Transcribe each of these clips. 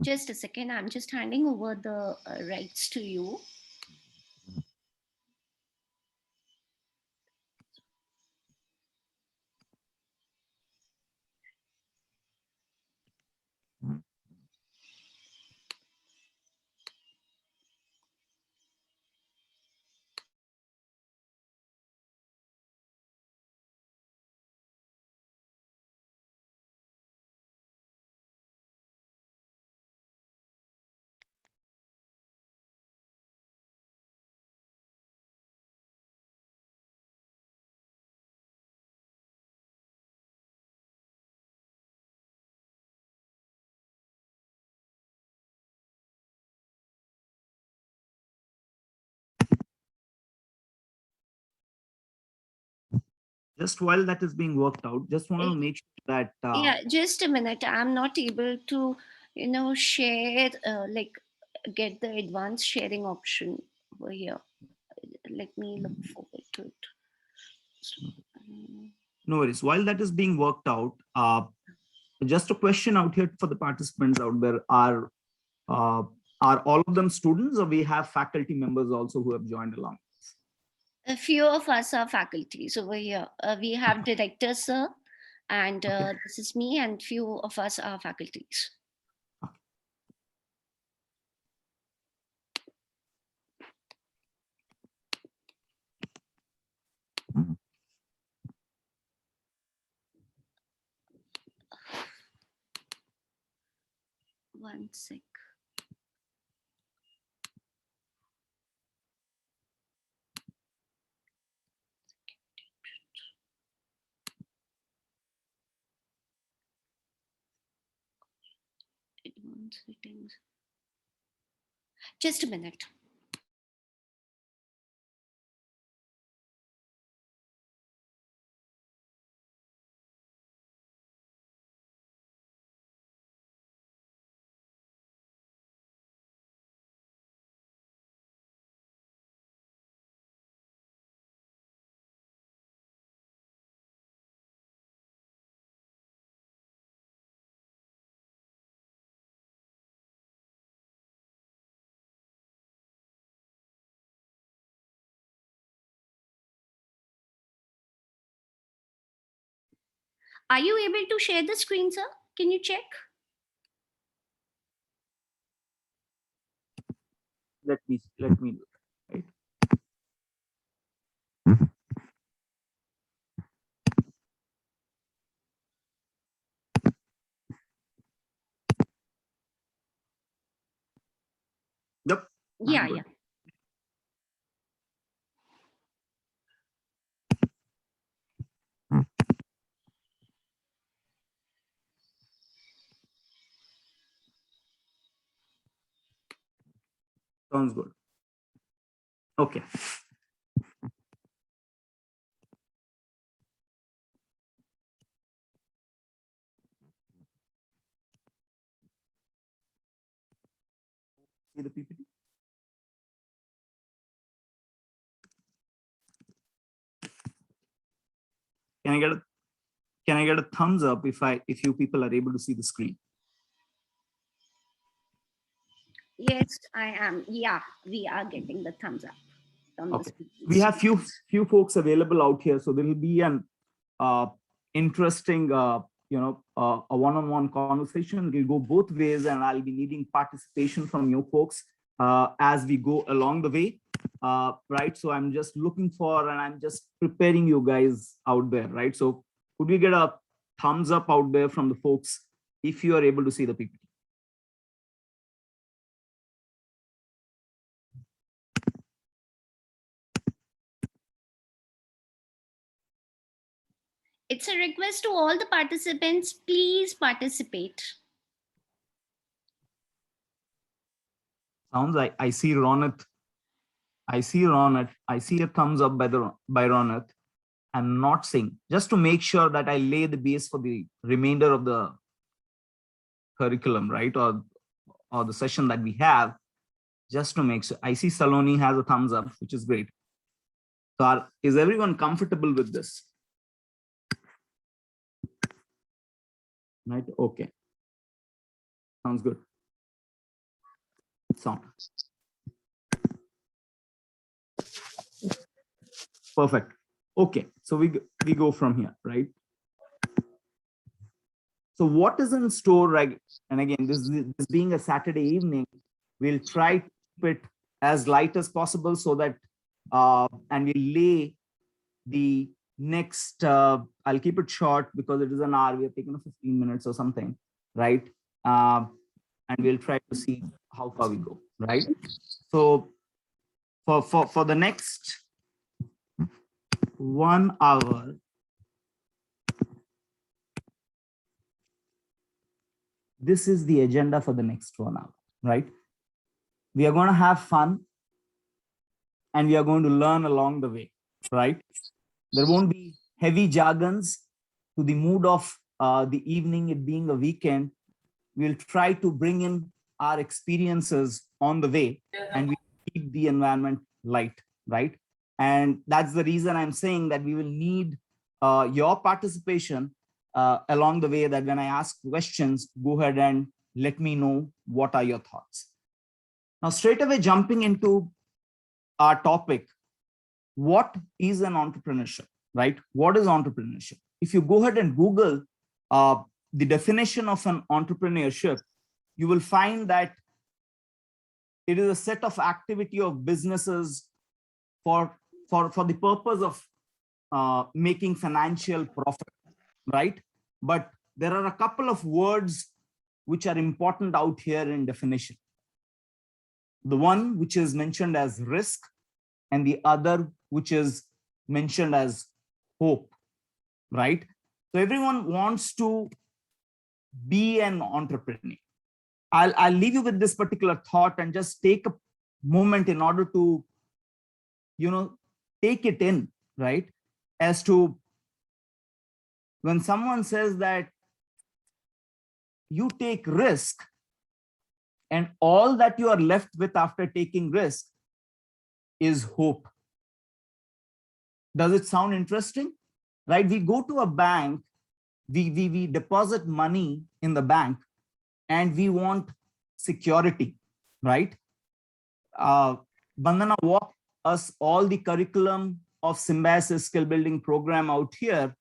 Just a second. I'm just handing over the rights to you. Just while that is being worked out, just want to make sure that Yeah, just a minute. I'm not able to, share, get the advanced sharing option over here. Let me look forward to it. no worries. While that is being worked out, just a question out here for the participants out there: uh, are all of them students, or we have faculty members also who have joined along? A few of us are faculties over here. We have director, sir, and this is me, and few of us are faculties. One sec. Advanced settings. Just a minute. Are you able to share the screen, sir? Can you check? Let me look, right. Yep. Yeah, yeah. Sounds good. Okay. See the PPT? Can I get a thumbs up if you people are able to see the screen? Yes, I am. Yeah, we are getting the thumbs up. Okay. We have few folks available out here, so there will be an interesting a one-on-one conversation. It will go both ways, and I'll be needing participation from you folks as we go along the way. Right. So I'm just looking for, and I'm just preparing you guys out there, right? So could we get a thumbs up out there from the folks if you are able to see the PPT? It's a request to all the participants, please participate. Sounds like I see Ronit. I see Ronit. I see a thumbs up by Ronit. I'm not saying, just to make sure that I lay the base for the remainder of the curriculum, right? Or the session that we have, just to make sure. I see Saloni has a thumbs up, which is great. So is everyone comfortable with this? Right, okay. Sounds good. It's on. Perfect. Okay, so we go from here, right? So what is in store, right? And again, this being a Saturday evening, we'll try to keep it as light as possible so that, and we'll lay the next, I'll keep it short because it is an hour. We are taking 15 minutes or something, right? And we'll try to see how far we go, right? So for the next 1 hour, this is the agenda for the next 1 hour, right? We are going to have fun and we are going to learn along the way, right? There won't be heavy jargons to the mood of the evening, it being a weekend. We'll try to bring in our experiences on the way and we keep the environment light, right? And that's the reason I'm saying that we will need your participation along the way, that when I ask questions, go ahead and let me know what are your thoughts. Now, straight away jumping into our topic, what is an entrepreneurship, right? What is entrepreneurship? If you go ahead and Google the definition of an entrepreneurship, you will find that it is a set of activity of businesses for the purpose of making financial profit, right? But there are a couple of words which are important out here in definition. The one which is mentioned as risk and the other which is mentioned as hope, right? So everyone wants to be an entrepreneur. I'll leave you with this particular thought and just take a moment in order to, take it in, right? As to when someone says that you take risk and all that you are left with after taking risk is hope. Does it sound interesting? Right? We go to a bank, we deposit money in the bank and we want security, right? Bandana walked us all the curriculum of Symbiosis skill building program out here.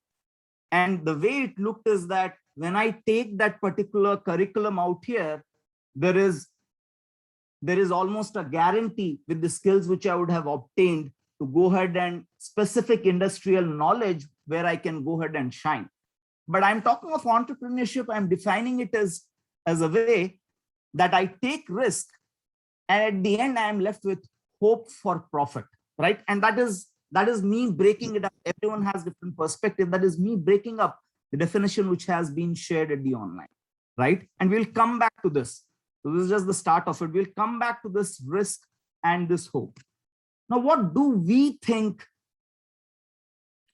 And the way it looked is that when I take that particular curriculum out here, there is almost a guarantee with the skills which I would have obtained to go ahead and specific industrial knowledge where I can go ahead and shine. But I'm talking of entrepreneurship, I'm defining it as a way that I take risk and at the end I am left with hope for profit, right? And that is me breaking it up. Everyone has different perspective. That is me breaking up the definition which has been shared at the online, right? And we'll come back to this. So this is just the start of it. We'll come back to this risk and this hope. Now, what do we think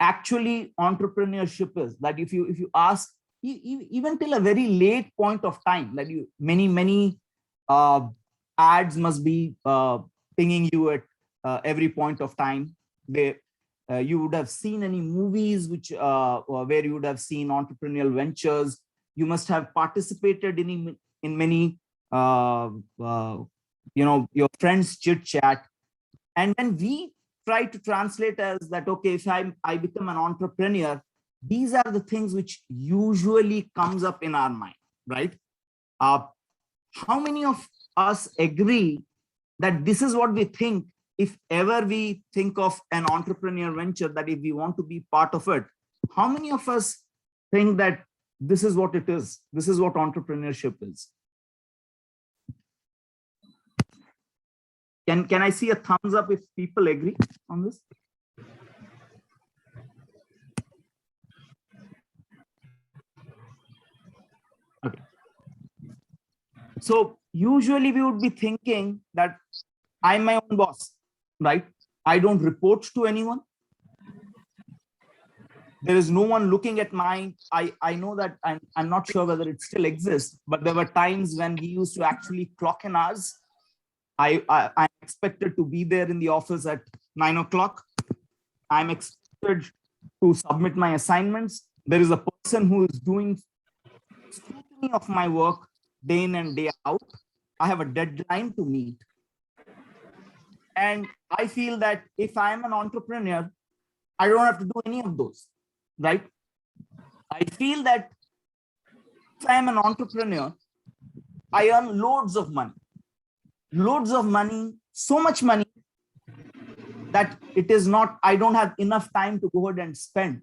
actually entrepreneurship is? That if you ask, even till a very late point of time, that many ads must be pinging you at every point of time. You would have seen any movies where you would have seen entrepreneurial ventures. You must have participated in many your friends chit chat. And then we try to translate as that, okay, if I become an entrepreneur, these are the things which usually comes up in our mind, right? How many of us agree that this is what we think if ever we think of an entrepreneurial venture, that if we want to be part of it? How many of us think that this is what it is? This is what entrepreneurship is? Can I see a thumbs up if people agree on this? Okay. So usually we would be thinking that I'm my own boss, right? I don't report to anyone. There is no one looking at mine. I know that I'm not sure whether it still exists, but there were times when we used to actually clock in hours. I'm expected to be there in the office at 9 o'clock. I'm expected to submit my assignments. There is a person who is doing scrutiny of my work day in and day out. I have a deadline to meet. And I feel that if I am an entrepreneur, I don't have to do any of those, right? I feel that if I am an entrepreneur, I earn loads of money, so much money that it is not, I don't have enough time to go ahead and spend,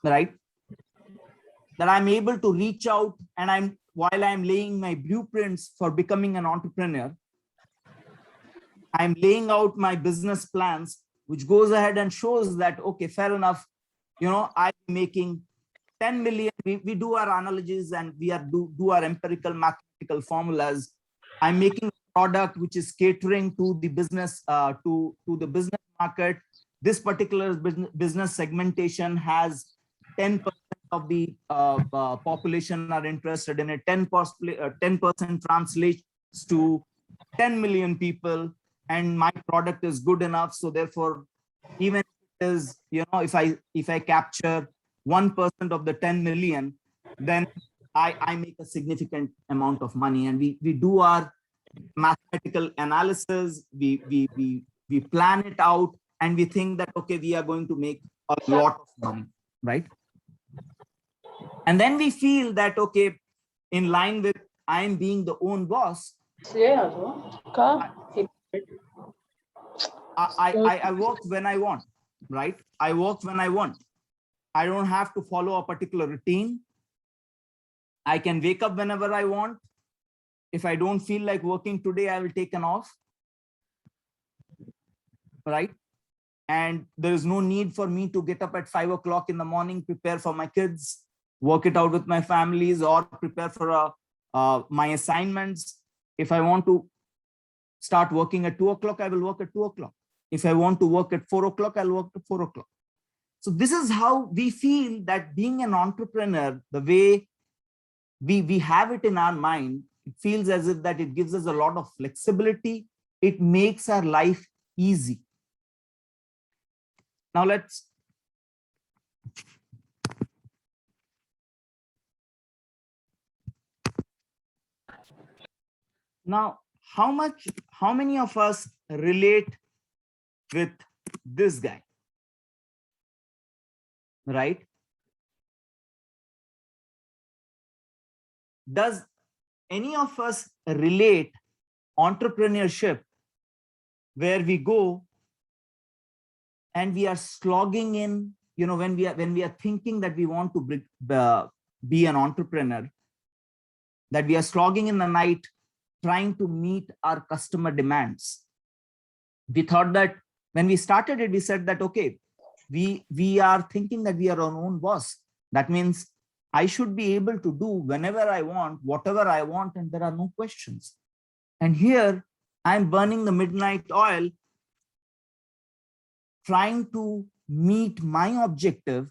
right? That I'm able to reach out, and while I'm laying my blueprints for becoming an entrepreneur, I'm laying out my business plans, which goes ahead and shows that, okay, fair enough, I'm making 10 million. We do our analogies and we do our empirical mathematical formulas. I'm making a product which is catering to the business, to the business market. This particular business segmentation has 10% of the population are interested in it. 10% translates to 10 million people, and my product is good enough. So therefore, even is, if I capture 1% of the 10 million, then I make a significant amount of money. And we do our mathematical analysis, we plan it out, and we think that, okay, we are going to make a lot of money, right? And then we feel that, okay, in line with I am being the own boss, I work when I want, right? I work when I want. I don't have to follow a particular routine. I can wake up whenever I want. If I don't feel like working today, I will take an off, right? And there is no need for me to get up at 5 o'clock in the morning, prepare for my kids, work it out with my families, or prepare for my assignments. If I want to start working at 2 o'clock, I will work at 2 o'clock. If I want to work at 4 o'clock, I'll work at 4 o'clock. So this is how we feel that being an entrepreneur, the way we have it in our mind, it feels as if that it gives us a lot of flexibility. It makes our life easy. Now how many of us relate with this guy, right? Does any of us relate entrepreneurship, where we go and we are slogging in, when we are thinking that we want to be an entrepreneur, that we are slogging in the night trying to meet our customer demands? We thought that when we started it, we said that, okay, we are thinking that we are our own boss. That means I should be able to do whenever I want, whatever I want, and there are no questions. And here I'm burning the midnight oil, trying to meet my objective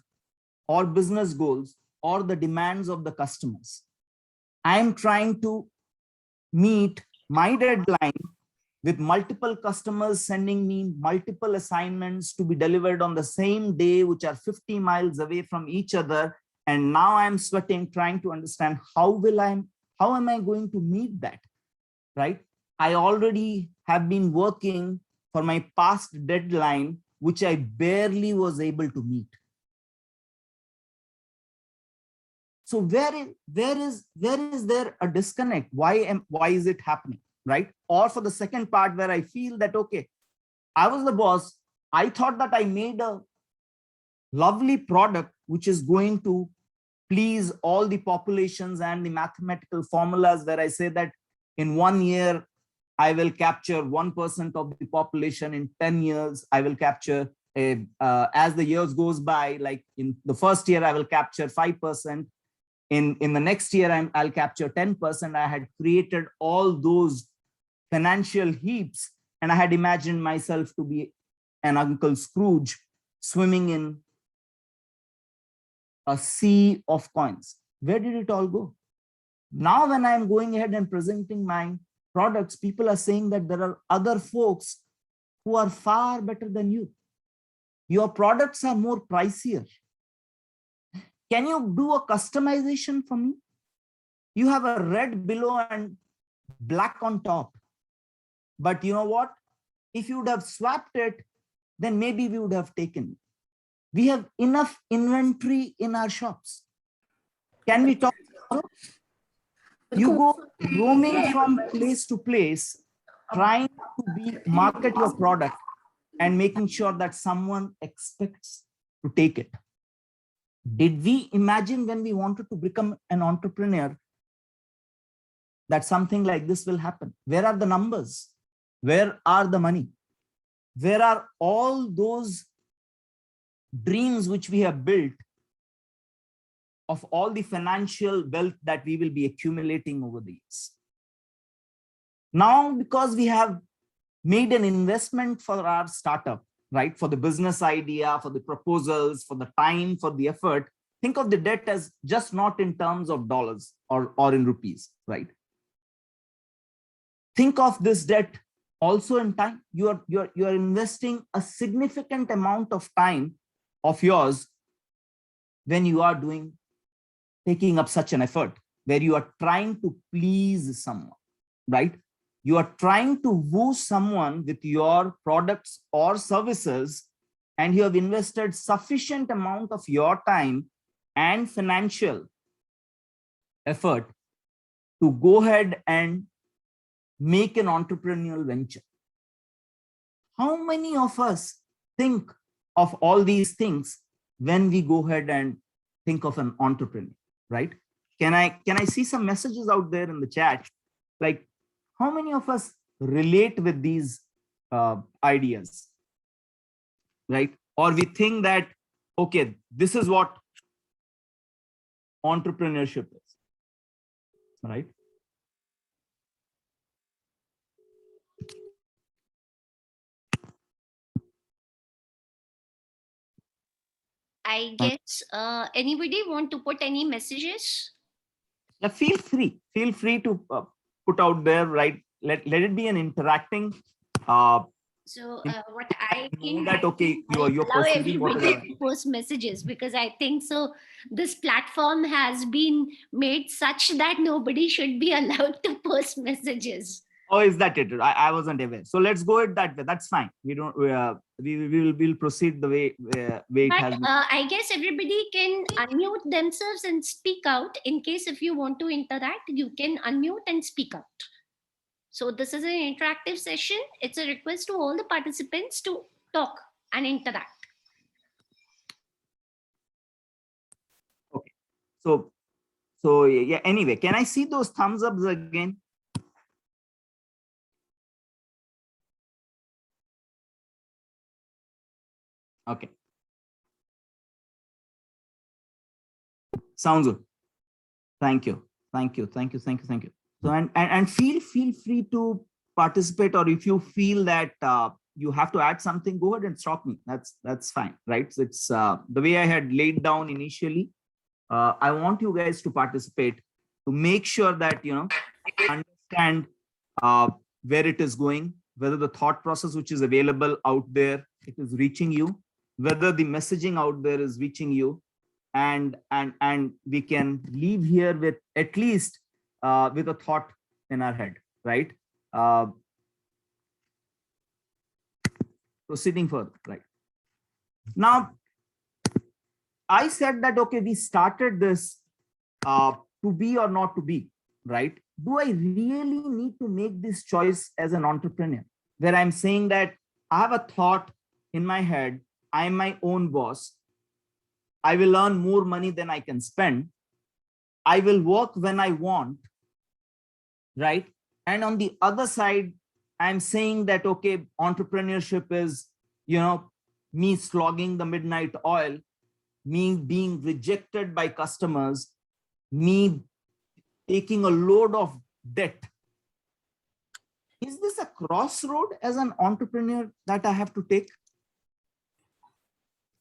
or business goals or the demands of the customers. I'm trying to meet my deadline with multiple customers sending me multiple assignments to be delivered on the same day, which are 50 miles away from each other. And now I'm sweating, trying to understand how am I going to meet that, right? I already have been working for my past deadline, which I barely was able to meet. So where is there a disconnect? Why is it happening, right? Or for the second part, where I feel that, okay, I was the boss. I thought that I made a lovely product which is going to please all the populations, and the mathematical formulas where I say that in 1 year, I will capture 1% of the population. In 10 years, I will capture, as the years goes by, like in the first year, I will capture 5%. In the next year, I'll capture 10%. I had created all those financial heaps, and I had imagined myself to be an Uncle Scrooge swimming in a sea of coins. Where did it all go? Now, when I'm going ahead and presenting my products, people are saying that there are other folks who are far better than you. Your products are more pricier. Can you do a customization for me? You have a red below and black on top. But you know what? If you would have swapped it, then maybe we would have taken it. We have enough inventory in our shops. Can we talk? You go roaming from place to place, trying to market your product and making sure that someone expects to take it. Did we imagine when we wanted to become an entrepreneur that something like this will happen? Where are the numbers? Where are the money? Where are all those dreams which we have built of all the financial wealth that we will be accumulating over the years? Now, because we have made an investment for our startup, right? For the business idea, for the proposals, for the time, for the effort, think of the debt as just not in terms of dollars or in rupees, right? Think of this debt also in time. You are investing a significant amount of time of yours when you are taking up such an effort where you are trying to please someone, right? You are trying to woo someone with your products or services, and you have invested sufficient amount of your time and financial effort to go ahead and make an entrepreneurial venture. How many of us think of all these things when we go ahead and think of an entrepreneur, right? Can I see some messages out there in the chat? Like, how many of us relate with these ideas, right? Or we think that, okay, this is what entrepreneurship is, right? I guess anybody want to put any messages? Yeah, feel free to put out there, right? Let it be an interacting. So what I think that okay, you're allow perceiving everybody whatever. to post messages, because I think so this platform has been made such that nobody should be allowed to post messages. Oh, is that it? I wasn't aware. So let's go it that way. That's fine. We don't. We'll proceed the way it But has been. I guess everybody can unmute themselves and speak out. In case if you want to interact, you can unmute and speak out. So this is an interactive session. It's a request to all the participants to talk and interact. Okay. So yeah. Anyway, can I see those thumbs ups again? Okay. Sounds good. Thank you. So and feel free to participate, or if you feel that you have to add something, go ahead and stop me. That's fine, right? So it's the way I had laid down initially. I want you guys to participate to make sure that understand where it is going, whether the thought process which is available out there, it is reaching you, whether the messaging out there is reaching you, and we can leave here with at least with a thought in our head, right? Proceeding further, right? Now, I said that, okay, we started this to be or not to be, right? Do I really need to make this choice as an entrepreneur, where I'm saying that I have a thought in my head, I'm my own boss, I will earn more money than I can spend, I will work when I want, right? And on the other side, I'm saying that, okay, entrepreneurship is, me slogging the midnight oil, me being rejected by customers, me taking a load of debt. Is this a crossroad as an entrepreneur that I have to take?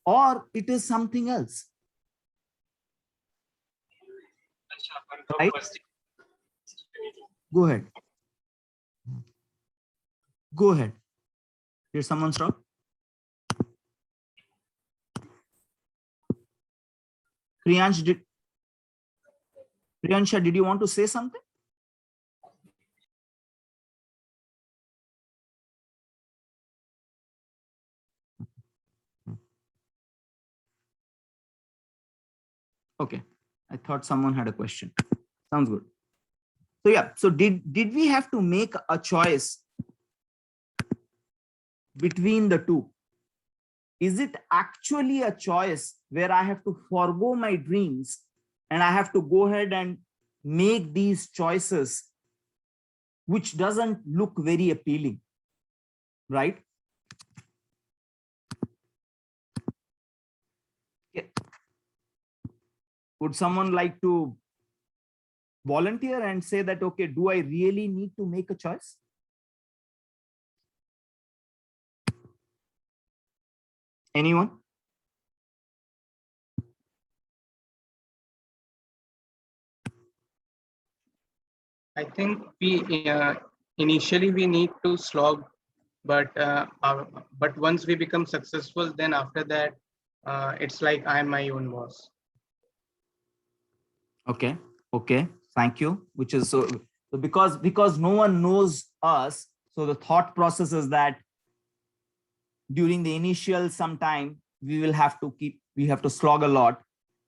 Or it is something else? Right? Go ahead. Go ahead. Did someone stop? Priyansh, Priyansha, did you want to say something? Okay, I thought someone had a question. Sounds good. So yeah, so did we have to make a choice between the two? Is it actually a choice where I have to forego my dreams and I have to go ahead and make these choices which doesn't look very appealing, right? Yeah. Would someone like to volunteer and say that, okay, do I really need to make a choice? Anyone? I think we initially we need to slog, but once we become successful, then after that, it's like I'm my own boss. Okay, okay, thank you. Which is so because no one knows us, so the thought process is that during the initial sometime we have to slog a lot,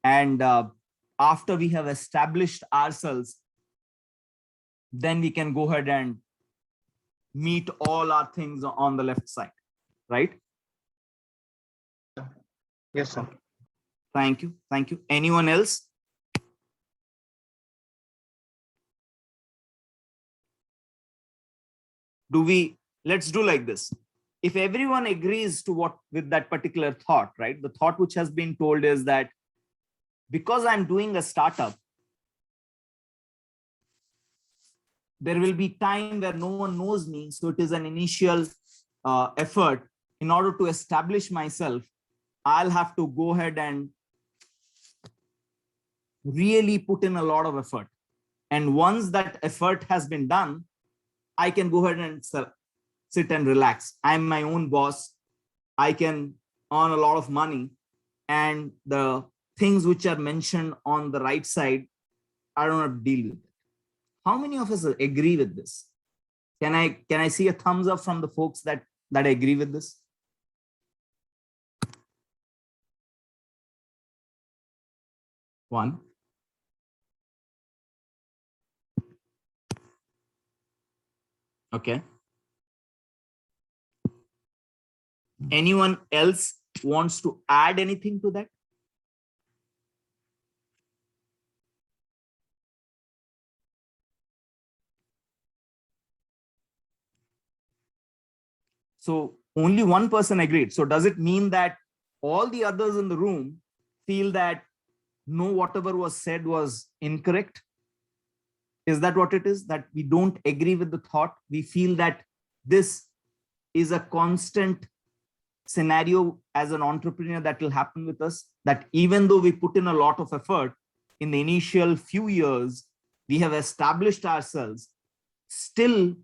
and after we have established ourselves, then we can go ahead and meet all our things on the left side, right? Yes, sir. Thank you, thank you. Anyone else? Let's do like this. If everyone agrees to what with that particular thought, right? The thought which has been told is that because I'm doing a startup, there will be time where no one knows me. So it is an initial effort. In order to establish myself, I'll have to go ahead and really put in a lot of effort. And once that effort has been done, I can go ahead and sit and relax. I'm my own boss. I can earn a lot of money. And the things which are mentioned on the right side, I don't have to deal with it. How many of us agree with this? Can I see a thumbs up from the folks that agree with this? One. Okay. Anyone else wants to add anything to that? So only one person agreed. So does it mean that all the others in the room feel that no, whatever was said was incorrect? Is that what it is? That we don't agree with the thought? We feel that this is a constant scenario as an entrepreneur that will happen with us, that even though we put in a lot of effort in the initial few years, we have established ourselves, still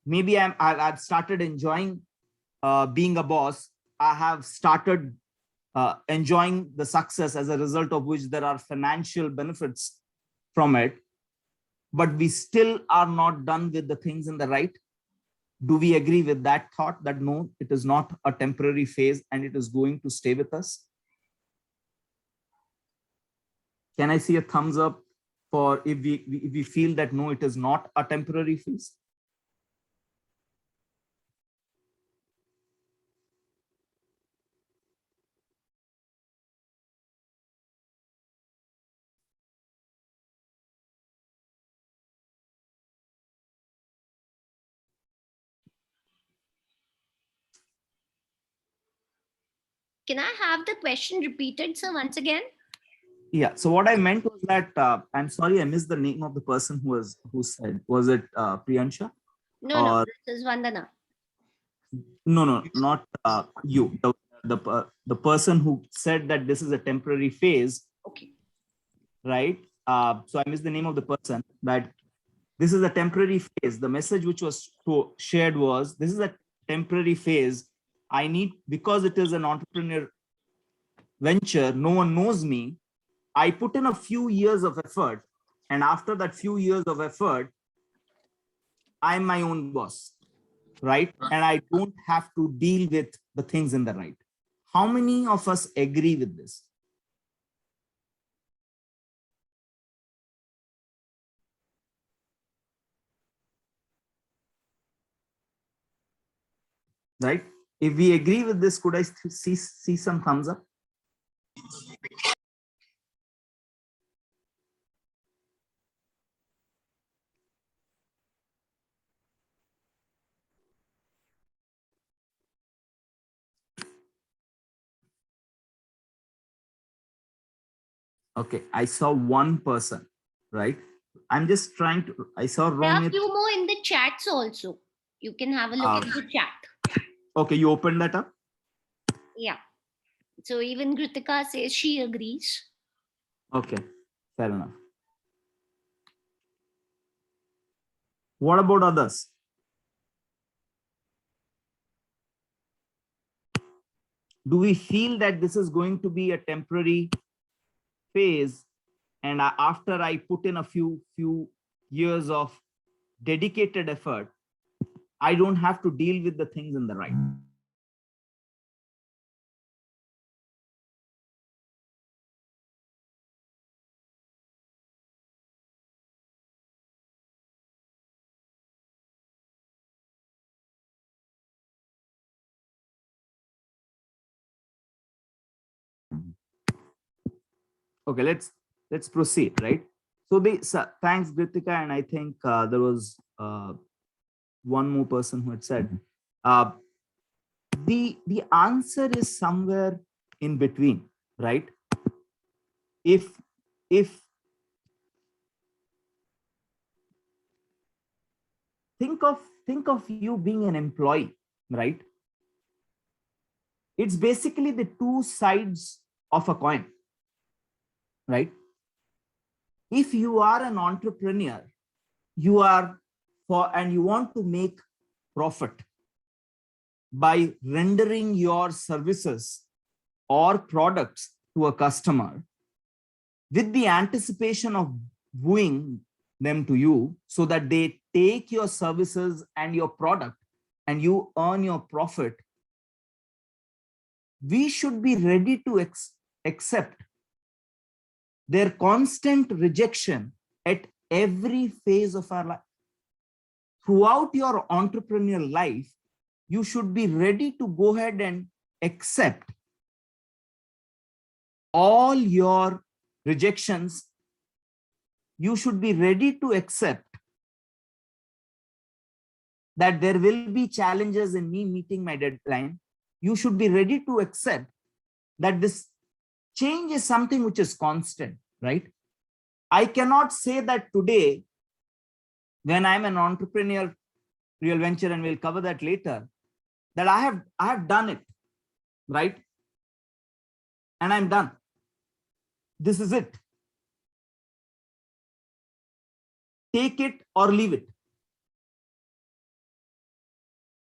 maybe I've started enjoying being a boss. I have started enjoying the success, as a result of which there are financial benefits from it, but we still are not done with the things in the right. Do we agree with that thought, that no, it is not a temporary phase and it is going to stay with us? Can I see a thumbs up for if we feel that no, it is not a temporary phase? Can I have the question repeated, sir, once again? Yeah. So what I meant was that I'm sorry, I missed the name of the person who said. Was it Priyansha? No, this is Vandana. No, not you. The person who said that this is a temporary phase. Okay. Right. So I missed the name of the person. That this is a temporary phase. The message which was shared was, this is a temporary phase. I need, because it is an entrepreneur venture, no one knows me. I put in a few years of effort, And after that few years of effort, I'm my own boss, right? And I don't have to deal with the things in the right. How many of us agree with this? Right? If we agree with this, could I see some thumbs up? Okay, I saw one person, right? I'm just trying to, I saw There are Romit. few more in the chats also. You can have a look at the chat. Okay, you opened that up? Yeah. So even Kritika says she agrees. Okay, fair enough. What about others? Do we feel that this is going to be a temporary phase, and after I put in a few years of dedicated effort, I don't have to deal with the things in the right? Okay, let's proceed, right? So thanks, Gritika, and I think there was one more person who had said uh, the answer is somewhere in between, right? If think of you being an employee, right? It's basically the two sides of a coin, right? If you are an entrepreneur, you are and you want to make profit by rendering your services or products to a customer with the anticipation of wooing them to you so that they take your services and your product and you earn your profit, we should be ready to accept their constant rejection at every phase of our life. Throughout your entrepreneurial life, you should be ready to go ahead and accept all your rejections. You should be ready to accept that there will be challenges in me meeting my deadline. You should be ready to accept that this change is something which is constant, right? I cannot say that today, when I'm an entrepreneur, real venture, and we'll cover that later, that I have done it, right? And I'm done. This is it. Take it or leave it.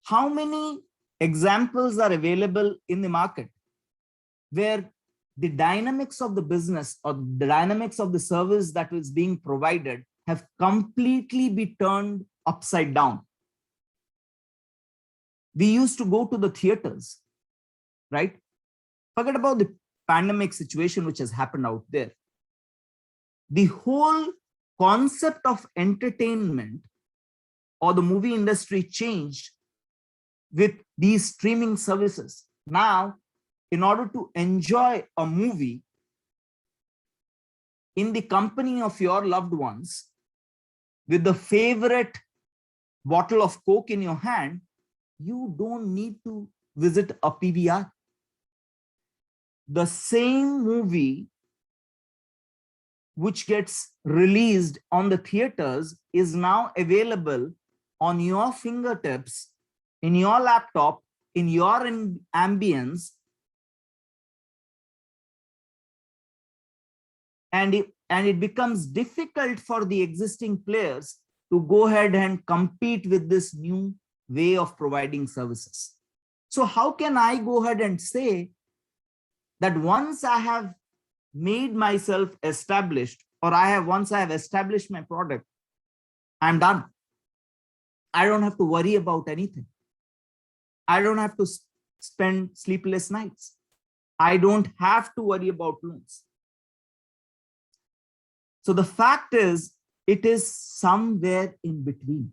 How many examples are available in the market where the dynamics of the business or the dynamics of the service that is being provided have completely been turned upside down? We used to go to the theaters, right? Forget about the pandemic situation which has happened out there. The whole concept of entertainment or the movie industry changed with these streaming services. Now, in order to enjoy a movie in the company of your loved ones, with the favorite bottle of Coke in your hand, you don't need to visit a PVR. The same movie which gets released on the theaters is now available on your fingertips, in your laptop, in your ambience, and it becomes difficult for the existing players to go ahead and compete with this new way of providing services. So how can I go ahead and say that once I have made myself established or once I have established my product, I'm done. I don't have to worry about anything. I don't have to spend sleepless nights. I don't have to worry about loans. So the fact is, it is somewhere in between.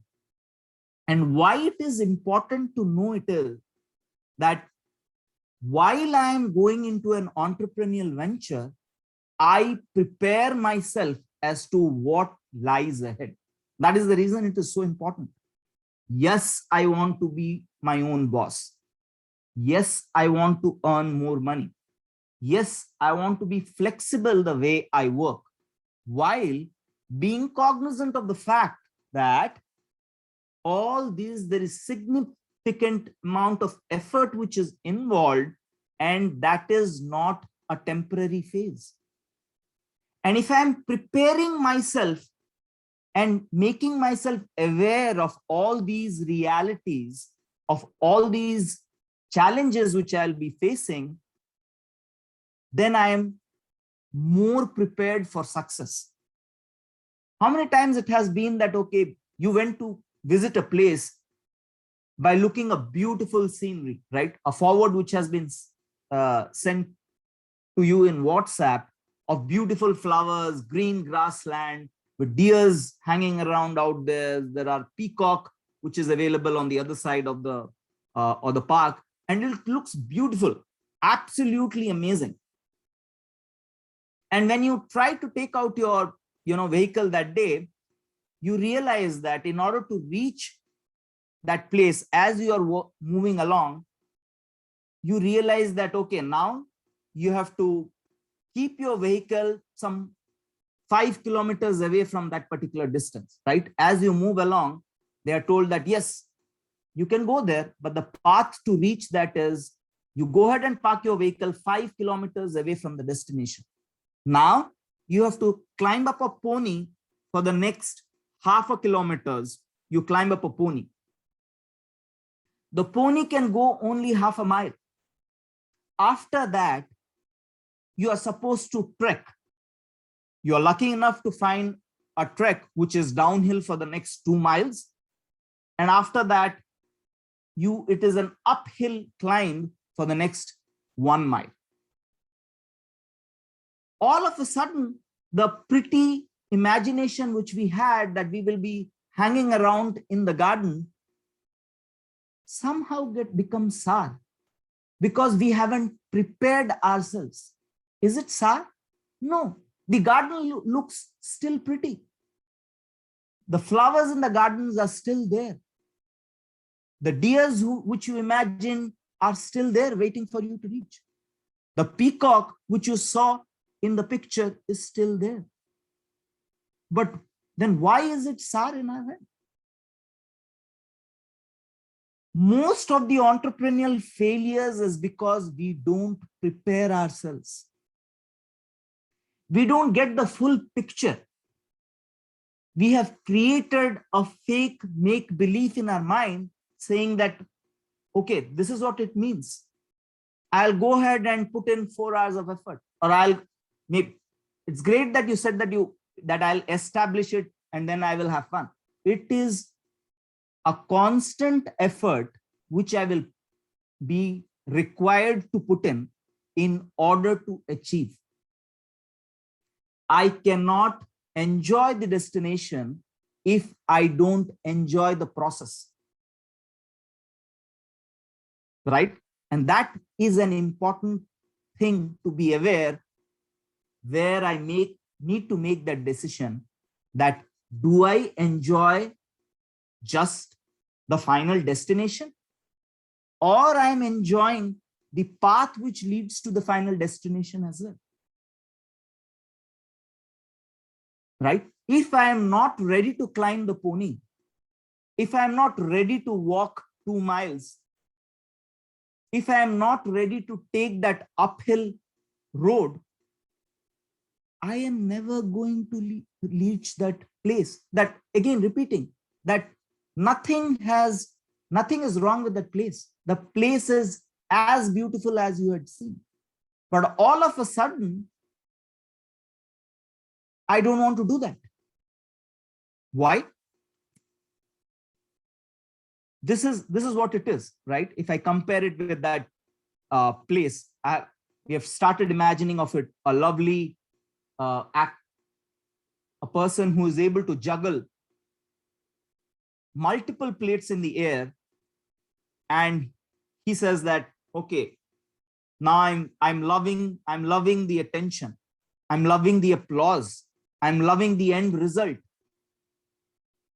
And why it is important to know it is that while I am going into an entrepreneurial venture, I prepare myself as to what lies ahead. That is the reason it is so important. Yes, I want to be my own boss. Yes, I want to earn more money. Yes, I want to be flexible the way I work, while being cognizant of the fact that all these, there is significant amount of effort which is involved, and that is not a temporary phase. And if I'm preparing myself and making myself aware of all these realities, of all these challenges which I'll be facing, then I am more prepared for success. How many times it has been that, okay, you went to visit a place by looking at beautiful scenery, right? A forward which has been sent to you in WhatsApp of beautiful flowers, green grassland, with deers hanging around out there. There are peacock, which is available on the other side of the or the park, and it looks beautiful, absolutely amazing. And when you try to take out your vehicle that day, you realize that in order to reach that place, as you are moving along, you realize that, okay, now you have to keep your vehicle some 5 kilometers away from that particular distance, right? As you move along, they are told that, yes, you can go there, but the path to reach that is, you go ahead and park your vehicle 5 kilometers away from the destination. Now you have to climb up a pony for the next half a kilometers. You climb up a pony. The pony can go only half a mile. After that, you are supposed to trek. You are lucky enough to find a trek which is downhill for the next 2 miles. And after that, it is an uphill climb for the next 1 mile. All of a sudden, the pretty imagination which we had that we will be hanging around in the garden somehow become sour, because we haven't prepared ourselves. Is it sour? No, the garden looks still pretty. The flowers in the gardens are still there. The deers which you imagine are still there waiting for you to reach. The peacock which you saw in the picture is still there. But then why is it sour in our head? Most of the entrepreneurial failures is because we don't prepare ourselves. We don't get the full picture. We have created a fake make-believe in our mind, saying that, okay, this is what it means. I'll go ahead and put in 4 hours of effort, or it's great that you said that I'll establish it and then I will have fun. It is a constant effort which I will be required to put in order to achieve. I cannot enjoy the destination if I don't enjoy the process, right? And that is an important thing to be aware, where I need to make that decision, that do I enjoy just the final destination, or I'm enjoying the path which leads to the final destination as well, right? If I am not ready to climb the pony, if I am not ready to walk 2 miles, if I am not ready to take that uphill road, I am never going to reach that place. That, again, repeating that nothing is wrong with that place. The place is as beautiful as you had seen. But all of a sudden, I don't want to do that. Why? This is what it is, right? If I compare it with that place, we have started imagining of it a lovely act, a person who is able to juggle multiple plates in the air, and he says that, okay, now I'm loving the attention, I'm loving the applause, I'm loving the end result.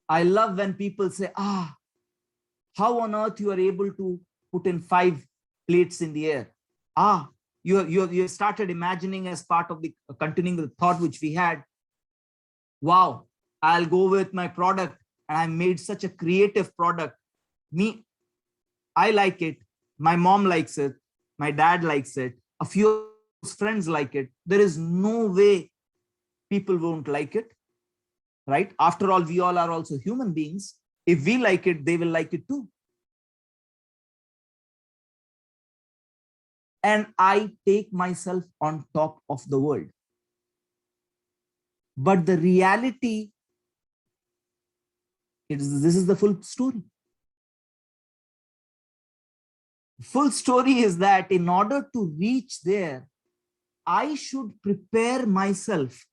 I love when people say, how on earth you are able to put in 5 plates in the air? You started imagining, as part of the continuing the thought which we had, wow, I'll go with my product, and I made such a creative product. I like it, my mom likes it, my dad likes it, a few friends like it. There is no way people won't like it, right? After all, we all are also human beings. If we like it, they will like it too. And I take myself on top of the world. But the reality is, this is the full story. Full story is that in order to reach there, I should prepare myself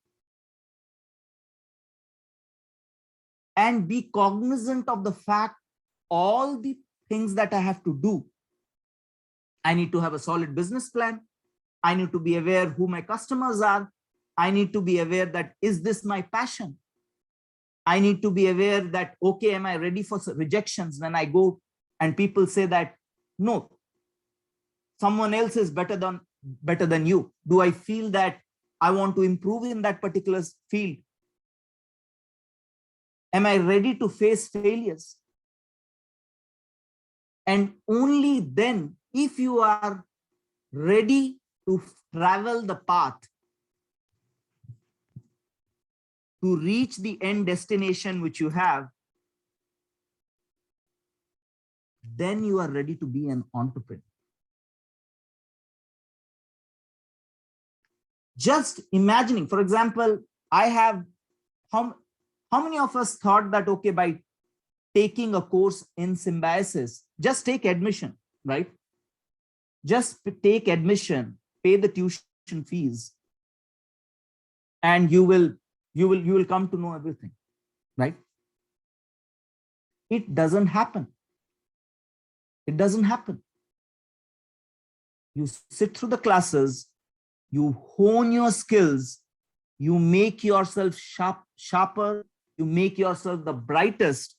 and be cognizant of the fact, all the things that I have to do. I need to have a solid business plan. I need to be aware who my customers are. I need to be aware that, is this my passion? I need to be aware that, okay, am I ready for rejections when I go and people say that, no, someone else is better than you? Do I feel that I want to improve in that particular field? Am I ready to face failures? And only then, if you are ready to travel the path to reach the end destination which you have, then you are ready to be an entrepreneur. Just imagining, for example, I have, how many of us thought that, okay, by taking a course in symbiosis, just take admission, right? Just take admission, pay the tuition fees, and you will come to know everything, right? It doesn't happen. It doesn't happen. You sit through the classes, you hone your skills, you make yourself sharper, you make yourself the brightest.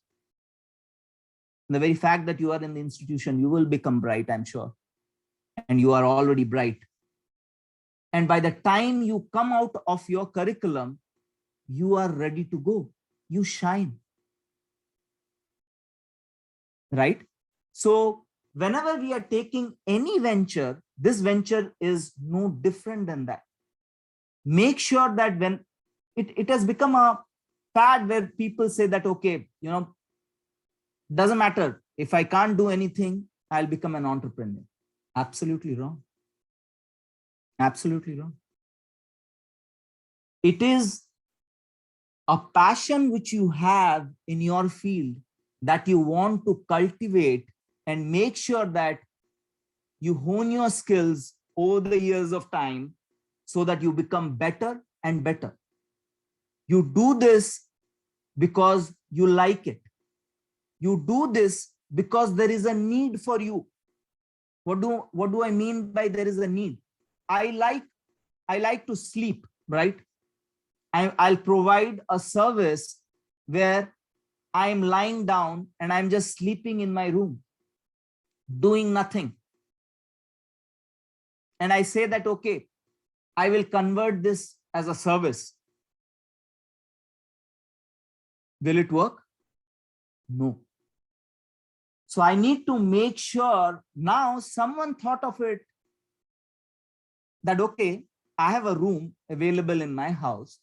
The very fact that you are in the institution, you will become bright, I'm sure. And you are already bright. And by the time you come out of your curriculum, you are ready to go. You shine. Right? So whenever we are taking any venture, this venture is no different than that. Make sure that when it has become a fad where people say that, okay, doesn't matter. If I can't do anything, I'll become an entrepreneur. Absolutely wrong. Absolutely wrong. It is a passion which you have in your field that you want to cultivate and make sure that you hone your skills over the years of time so that you become better and better. You do this because you like it. You do this because there is a need for you. What do I mean by there is a need? I like to sleep, right? I'll provide a service where I'm lying down and I'm just sleeping in my room, doing nothing. And I say that, okay, I will convert this as a service. Will it work? No. So I need to make sure now someone thought of it that, okay, I have a room available in my house.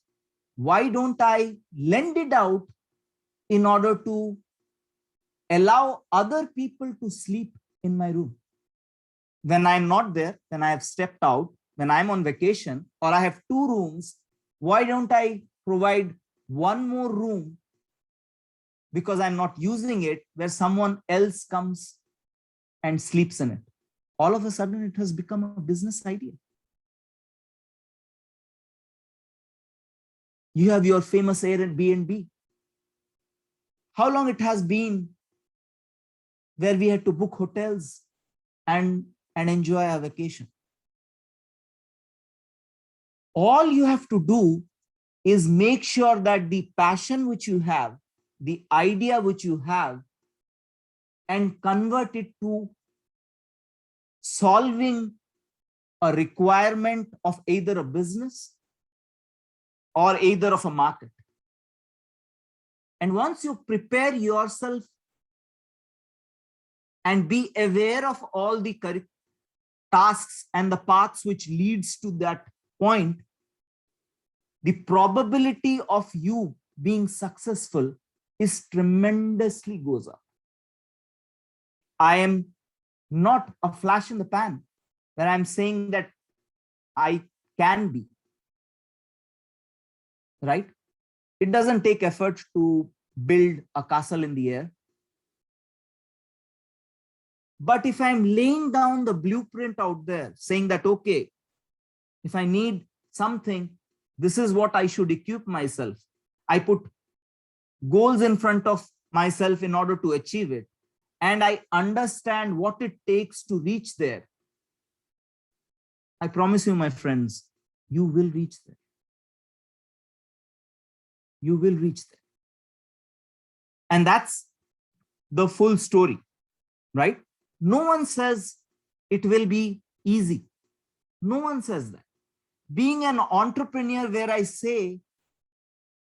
Why don't I lend it out in order to allow other people to sleep in my room? When I'm not there, when I have stepped out, when I'm on vacation, or I have 2 rooms, why don't I provide one more room because I'm not using it, where someone else comes and sleeps in it. All of a sudden, it has become a business idea. You have your famous Airbnb. How long it has been where we had to book hotels and enjoy our vacation? All you have to do is make sure that the passion which you have, the idea which you have, and convert it to solving a requirement of either a business or either of a market. And once you prepare yourself and be aware of all the tasks and the paths which leads to that point, the probability of you being successful is tremendously goes up. I am not a flash in the pan where I'm saying that I can be, right? It doesn't take effort to build a castle in the air. But if I'm laying down the blueprint out there saying that, okay, if I need something, this is what I should equip myself. I put goals in front of myself in order to achieve it. And I understand what it takes to reach there. I promise you, my friends, you will reach there. You will reach there. And that's the full story, right? No one says it will be easy. No one says that. Being an entrepreneur, where I say,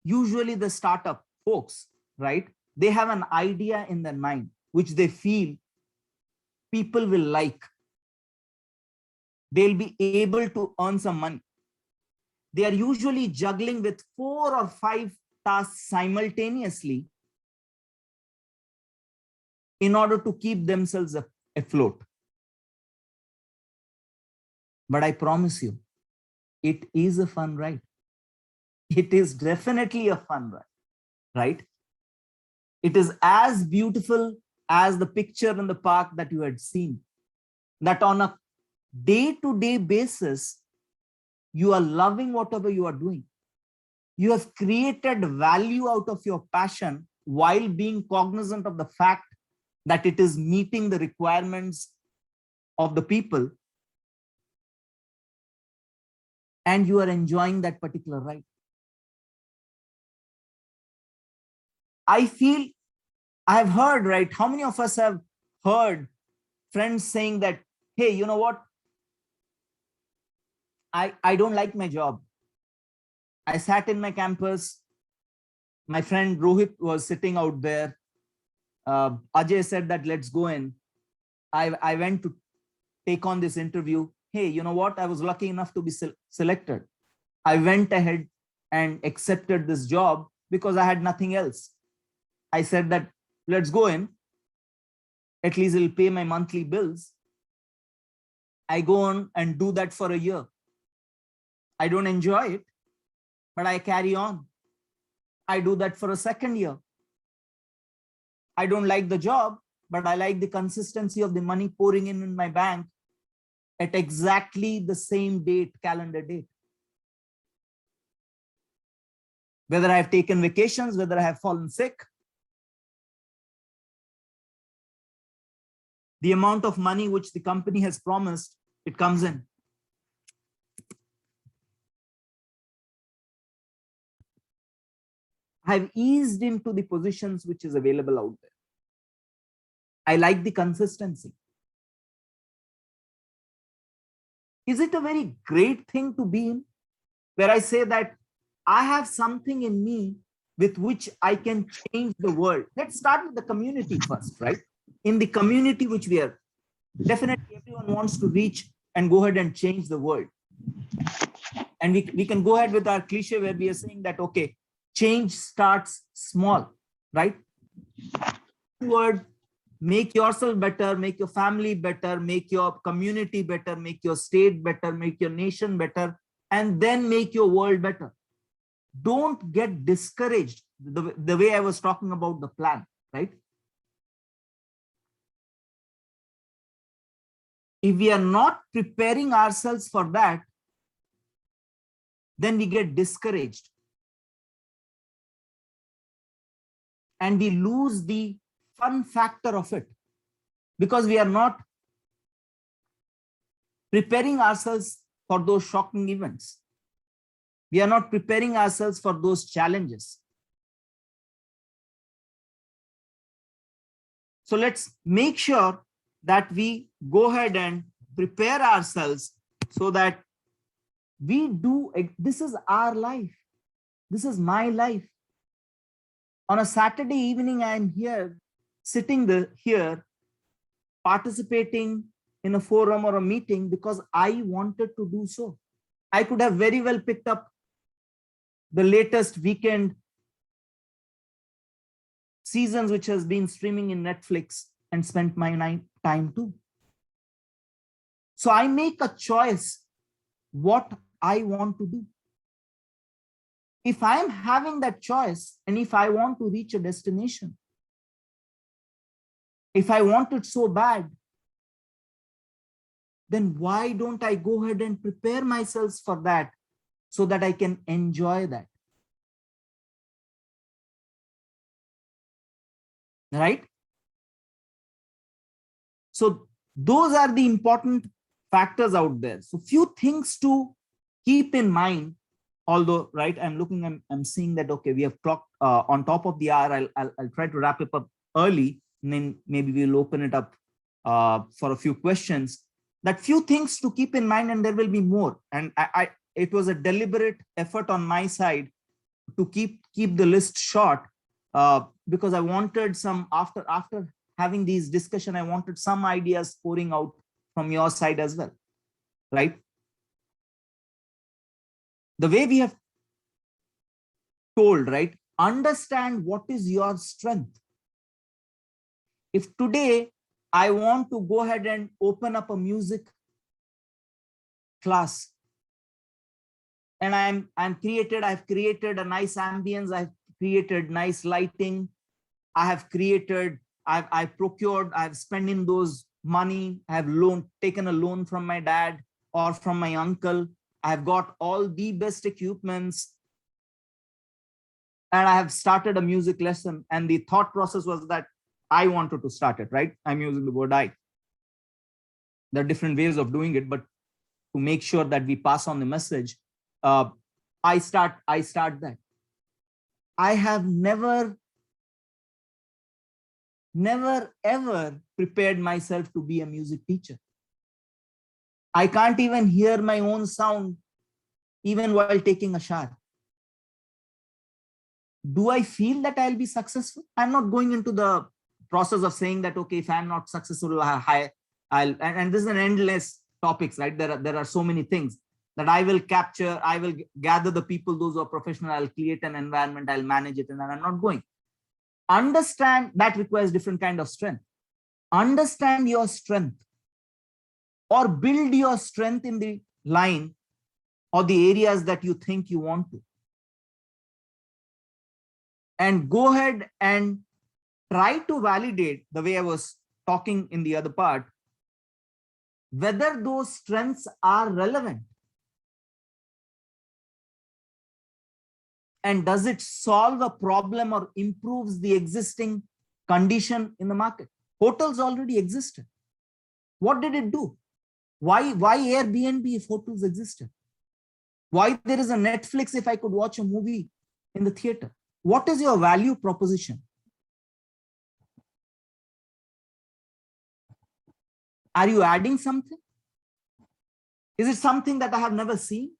usually the startup folks, right? They have an idea in their mind, which they feel people will like. They'll be able to earn some money. They are usually juggling with 4 or 5 tasks simultaneously in order to keep themselves afloat. But I promise you, it is a fun ride. It is definitely a fun ride, right? It is as beautiful as the picture in the park that you had seen, that on a day-to-day basis, you are loving whatever you are doing. You have created value out of your passion while being cognizant of the fact that it is meeting the requirements of the people, and you are enjoying that particular ride. I feel, I have heard, right? How many of us have heard friends saying that, hey, you know what? I don't like my job. I sat in my campus. My friend Rohit was sitting out there. Ajay said that, let's go in. I went to take on this interview. Hey, you know what? I was lucky enough to be selected. I went ahead and accepted this job because I had nothing else. I said that, let's go in. At least it'll pay my monthly bills. I go on and do that for a year. I don't enjoy it, but I carry on. I do that for a second year. I don't like the job, but I like the consistency of the money pouring in my bank at exactly the same date, calendar date. Whether I have taken vacations, whether I have fallen sick, the amount of money which the company has promised, it comes in. I've eased into the positions which is available out there. I like the consistency. Is it a very great thing to be in, where I say that I have something in me with which I can change the world? Let's start with the community first, right? In the community which we are, definitely everyone wants to reach and go ahead and change the world. And we can go ahead with our cliche where we are saying that, okay, change starts small, right? Word, make yourself better, make your family better, make your community better, make your state better, make your nation better, and then make your world better. don't get discouraged. The way I was talking about the plan, right? If we are not preparing ourselves for that, then we get discouraged and we lose the fun factor of it, because we are not preparing ourselves for those shocking events. We are not preparing ourselves for those challenges. So let's make sure that we go ahead and prepare ourselves so that we do. This is our life. This is my life. On a Saturday evening, I am here, sitting here, participating in a forum or a meeting because I wanted to do so. I could have very well picked up the latest weekend seasons which has been streaming in Netflix and spent my time too. So I make a choice what I want to do. If I am having that choice, and if I want to reach a destination, if I want it so bad, then why don't I go ahead and prepare myself for that so that I can enjoy that? Right? So those are the important factors out there. So few things to keep in mind. Although, right, I'm seeing that, okay, we have clocked on top of the hour. I'll try to wrap it up early, and then maybe we'll open it up for a few questions. That few things to keep in mind, and there will be more. And it was a deliberate effort on my side to keep the list short, because I wanted some, after having these discussion, I wanted some ideas pouring out from your side as well, right? The way we have told, right? Understand what is your strength. If today I want to go ahead and open up a music class, and I've created a nice ambience, I've created nice lighting, I've procured, I've spent in those money, I've taken a loan from my dad or from my uncle, I've got all the best equipments, and I have started a music lesson. And the thought process was that I wanted to start it, right? I'm using the word I. There are different ways of doing it, but to make sure that we pass on the message, I start that. I have never ever prepared myself to be a music teacher. I can't even hear my own sound even while taking a shower. Do I feel that I'll be successful? I'm not going into the process of saying that, okay, if I'm not successful, and this is an endless topics, right? There are so many things that I will capture. I will gather the people, those who are professional, I'll create an environment, I'll manage it, and I'm not going. Understand that requires different kind of strength. Understand your strength, or build your strength in the line or the areas that you think you want to. And go ahead and try to validate, the way I was talking in the other part, whether those strengths are relevant. And does it solve a problem or improves the existing condition in the market? Hotels already existed. What did it do? Why Airbnb if hotels existed? Why there is a Netflix if I could watch a movie in the theater? What is your value proposition? Are you adding something? Is it something that I have never seen?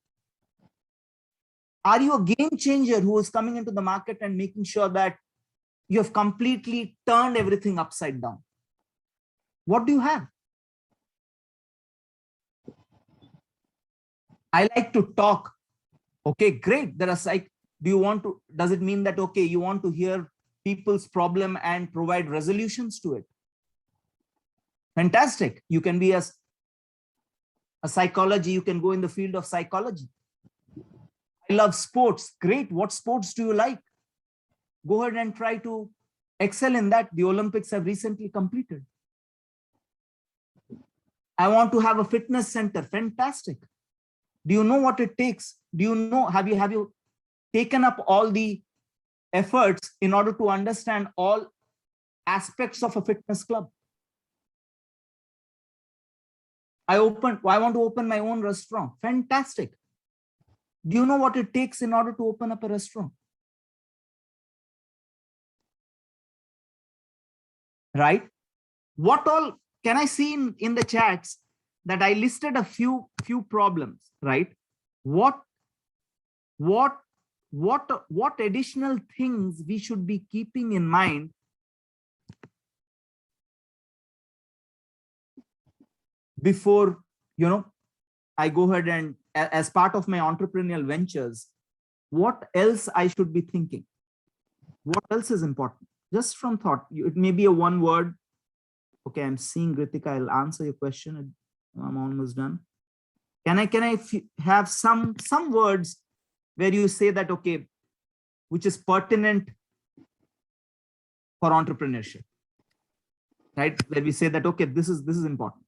Are you a game changer who is coming into the market and making sure that you have completely turned everything upside down? What do you have? I like to talk. Okay, great. There are does it mean that, okay, you want to hear people's problem and provide resolutions to it? Fantastic. You can be a psychology, you can go in the field of psychology. I love sports. Great. What sports do you like? Go ahead and try to excel in that. The Olympics have recently completed. I want to have a fitness center. Fantastic. Do you know what it takes? Do you know, have you taken up all the efforts in order to understand all aspects of a fitness club? I want to open my own restaurant. Fantastic. Do you know what it takes in order to open up a restaurant? Right? What all can I see in the chats that I listed a few problems, right? What additional things we should be keeping in mind before, I go ahead and as part of my entrepreneurial ventures, what else I should be thinking? What else is important? Just from thought, it may be a one word. Okay, I'm seeing Ritika. I'll answer your question. I'm almost done. Can I have some words where you say that, okay, which is pertinent for entrepreneurship, right? Where we say that, okay, this is important.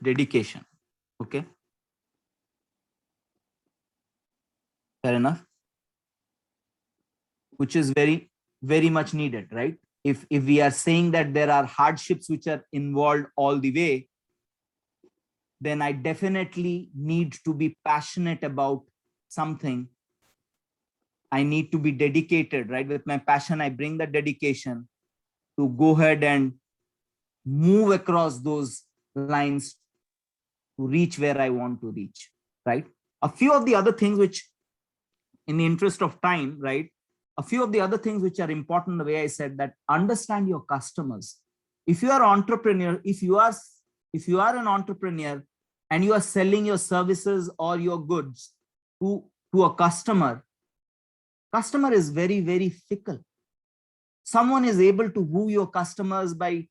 Dedication. Okay. Fair enough. Which is very, very much needed, right? If we are saying that there are hardships which are involved all the way, then I definitely need to be passionate about something. I need to be dedicated, right? With my passion, I bring that dedication to go ahead and move across those lines to reach where I want to reach, right? A few of the other things which, in the interest of time, right? A few of the other things which are important, the way I said that, understand your customers. If you are an entrepreneur, if you are an entrepreneur and you are selling your services or your goods to a customer is very, very fickle. Someone is able to woo your customers by,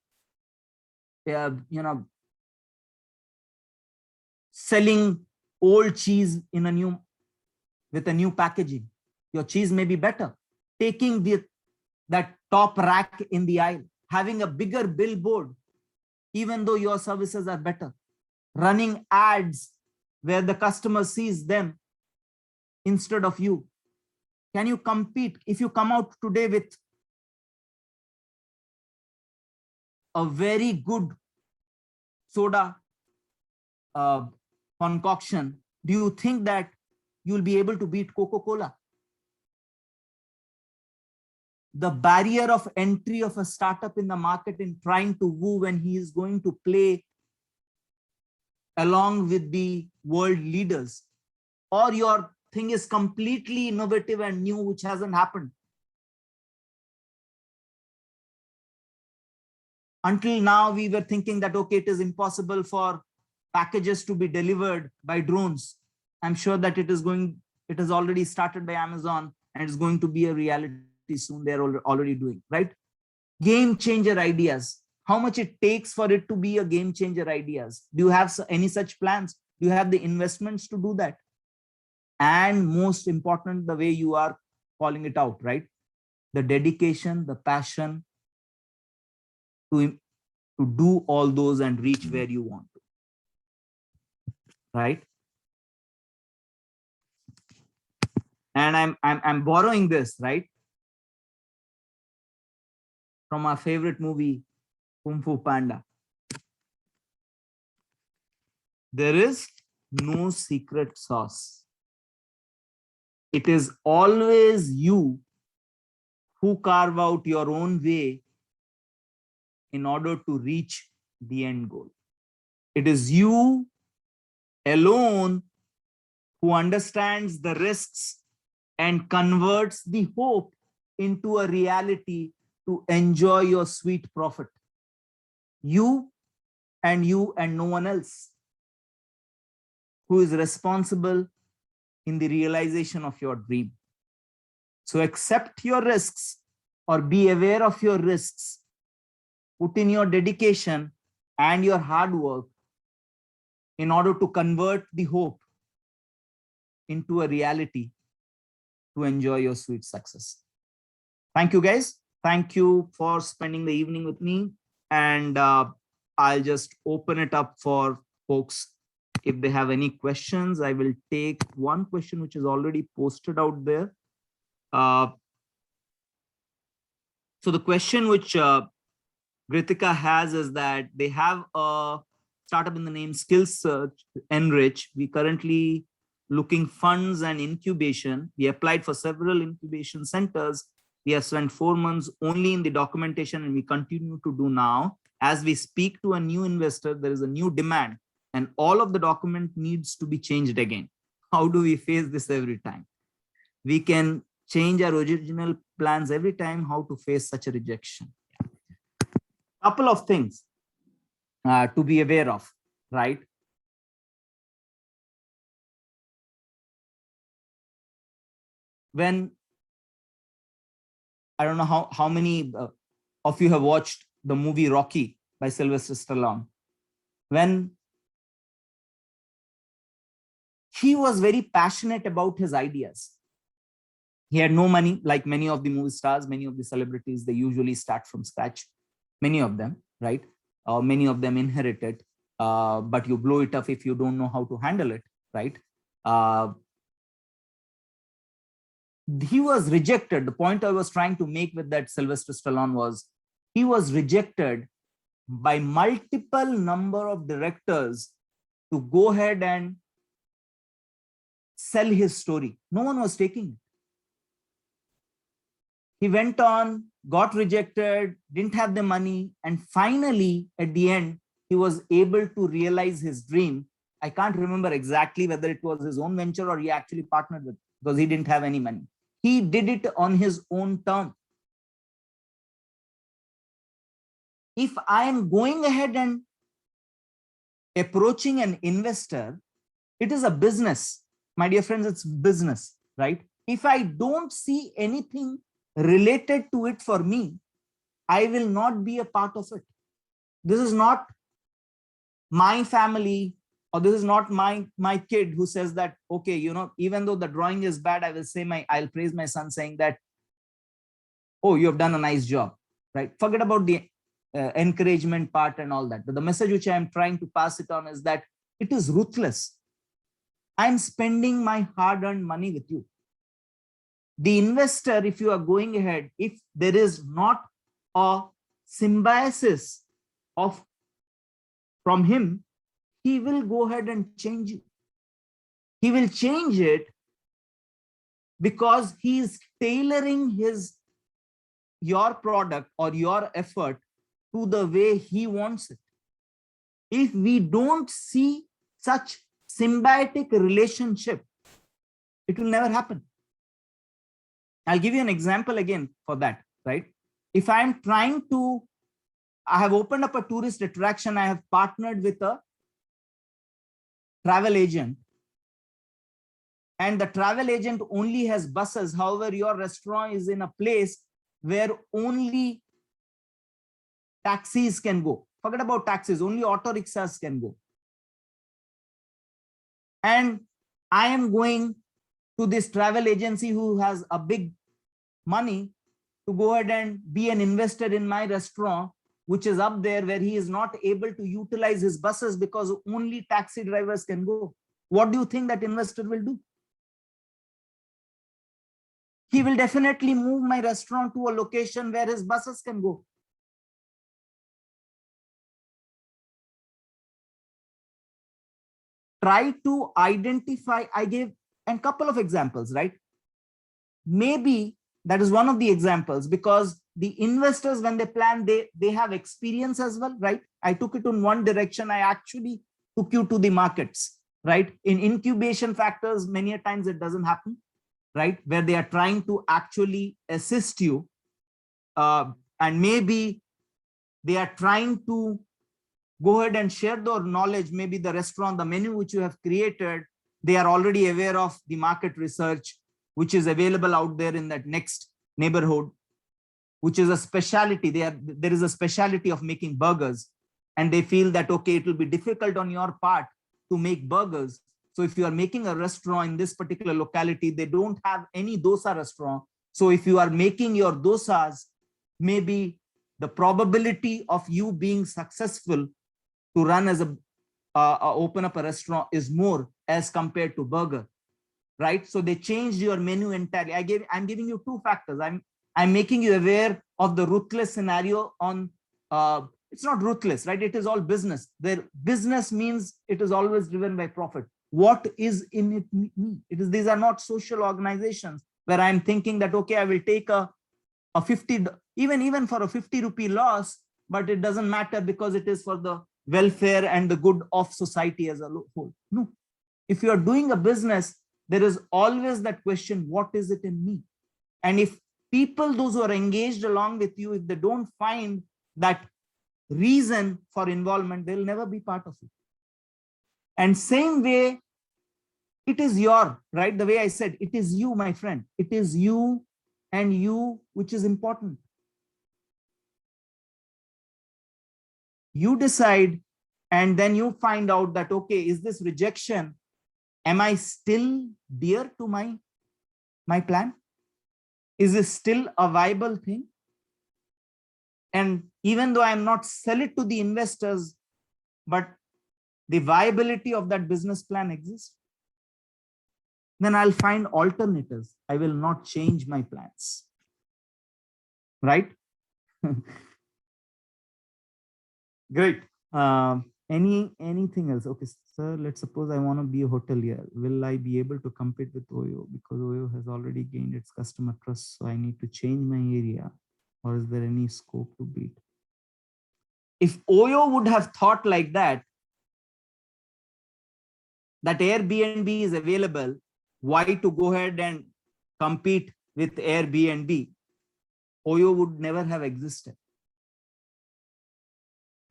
selling old cheese with a new packaging. Your cheese may be better. Taking that top rack in the aisle, having a bigger billboard, even though your services are better. Running ads where the customer sees them instead of you. Can you compete? If you come out today with a very good soda concoction, do you think that you'll be able to beat Coca-Cola? The barrier of entry of a startup in the market in trying to woo when he is going to play along with the world leaders, or your thing is completely innovative and new, which hasn't happened. Until now, we were thinking that, okay, it is impossible for packages to be delivered by drones. I'm sure that it has already started by Amazon and it's going to be a reality soon. They're already doing, right? Game changer ideas. How much it takes for it to be a game changer ideas? Do you have any such plans? Do you have the investments to do that? And most important, the way you are calling it out, right? The dedication, the passion to do all those and reach where you want to, right? And I'm borrowing this, right, from our favorite movie, Fu Panda. There is no secret sauce. It is always you who carve out your own way in order to reach the end goal. It is you alone who understands the risks and converts the hope into a reality to enjoy your sweet profit. You and you and no one else, who is responsible in the realization of your dream. So accept your risks or be aware of your risks. Put in your dedication and your hard work in order to convert the hope into a reality to enjoy your sweet success. Thank you, guys. Thank you for spending the evening with me. And I'll just open it up for folks. If they have any questions, I will take one question which is already posted out there. So the question which Gritika has is that they have a startup in the name Skills Search Enrich. We currently looking funds and incubation. We applied for several incubation centers. We have spent 4 months only in the documentation, and we continue to do now. As we speak to a new investor, there is a new demand, and all of the document needs to be changed again. How do we face this every time? We can change our original plans every time. How to face such a rejection? Couple of things to be aware of, right? When I don't know how many of you have watched the movie Rocky by Sylvester Stallone. When he was very passionate about his ideas, he had no money, like many of the movie stars, many of the celebrities, they usually start from scratch. Many of them, right? Many of them inherited, but you blow it up if you don't know how to handle it, right? He was rejected. The point I was trying to make with that Sylvester Stallone was he was rejected by multiple number of directors to go ahead and sell his story. No one was taking it. He went on, got rejected, didn't have the money, and finally, at the end, he was able to realize his dream. I can't remember exactly whether it was his own venture or he actually partnered with, because he didn't have any money. He did it on his own term. If I am going ahead and approaching an investor, it is a business. My dear friends, it's business, right? If I don't see anything related to it for me, I will not be a part of it. This is not my family, or this is not my kid who says that, okay, you know, even though the drawing is bad, I'll praise my son saying that, oh, you have done a nice job, right? Forget about the encouragement part and all that. But the message which I'm trying to pass it on is that it is ruthless. I'm spending my hard-earned money with you. The investor, if you are going ahead, if there is not a symbiosis from him, he will go ahead and change it. He will change it because he is tailoring your product or your effort to the way he wants it. If we don't see such symbiotic relationship, it will never happen. I'll give you an example again for that, right? If I'm trying to, I have opened up a tourist attraction, I have partnered with a travel agent, and the travel agent only has buses. However, your restaurant is in a place where only taxis can go. Forget about taxis, only auto rickshaws can go. And I am going to this travel agency who has a big money to go ahead and be an investor in my restaurant, which is up there where he is not able to utilize his buses because only taxi drivers can go. What do you think that investor will do? He will definitely move my restaurant to a location where his buses can go. Try to identify, I gave a couple of examples, right? Maybe that is one of the examples, because the investors, when they plan, they have experience as well, right? I took it in one direction. I actually took you to the markets, right? In incubation factors, many a times it doesn't happen, right? Where they are trying to actually assist you. And maybe they are trying to go ahead and share their knowledge. Maybe the restaurant, the menu which you have created, they are already aware of the market research, which is available out there in that next neighborhood, which is a specialty. There is a specialty of making burgers, and they feel that, okay, it will be difficult on your part to make burgers. So if you are making a restaurant in this particular locality, they don't have any dosa restaurant. So if you are making your dosas, maybe the probability of you being successful to run as open up a restaurant is more as compared to burger, right? So they changed your menu entirely. I'm giving you two factors. I'm making you aware of the ruthless scenario on, it's not ruthless, right? It is all business. Their business means it is always driven by profit. What is in it me? These are not social organizations where I'm thinking that, okay, I will take a 50, even for a 50 rupee loss, but it doesn't matter because it is for the welfare and the good of society as a whole. No, if you are doing a business, there is always that question, what is it in me? And if people, those who are engaged along with you, if they don't find that reason for involvement, they'll never be part of it. And same way, it is your, right? The way I said, it is you, my friend. It is you and you, which is important. You decide, and then you find out that, okay, is this rejection, am I still dear to my plan? Is this still a viable thing? And even though I'm not sell it to the investors, but the viability of that business plan exists, then I'll find alternatives. I will not change my plans, right? Great. Anything else? Okay, sir, let's suppose I want to be a hotelier. Will I be able to compete with Oyo? Because Oyo has already gained its customer trust, so I need to change my area. Or is there any scope to beat? If Oyo would have thought like that Airbnb is available, why to go ahead and compete with Airbnb? Oyo would never have existed,